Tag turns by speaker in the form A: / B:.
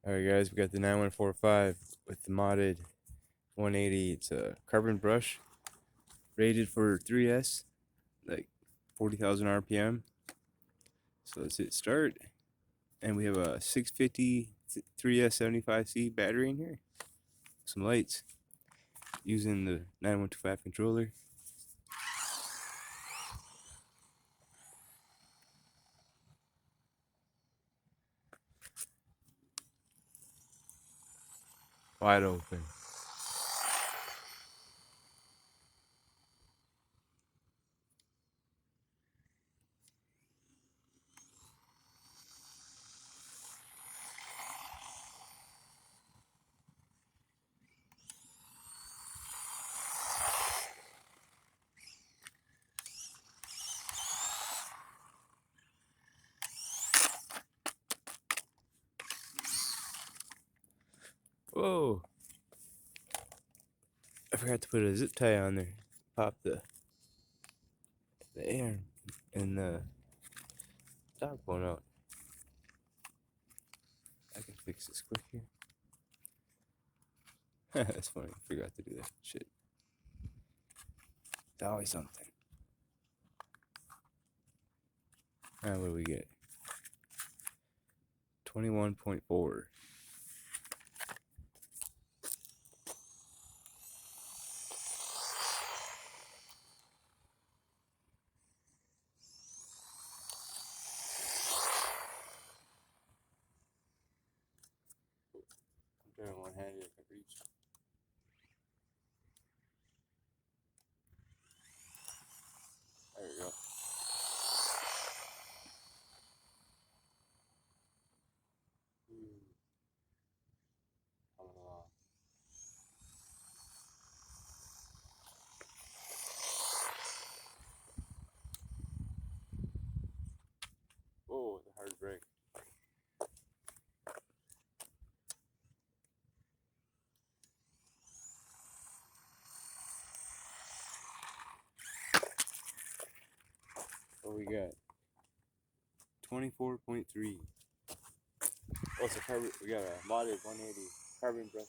A: Alright guys, we got the 9145 with the modded 180. It's a carbon brush rated for 3S, like 40,000 RPM. So let's hit start. And we have a 650 3S 75C battery in here. Some lights using the 9125 controller. Wide open. Whoa! I forgot to put a zip tie on there. Pop the air and the dog bone out. I can fix this quick here. That's funny. Forgot to do that shit. It's always something. What do we get? 21.4. I'm doing one handed if I reach. There we go. Coming along. Whoa, the hard break. What we got? 24.3. Oh, it's a carbon. We got a modded 180 carbon brush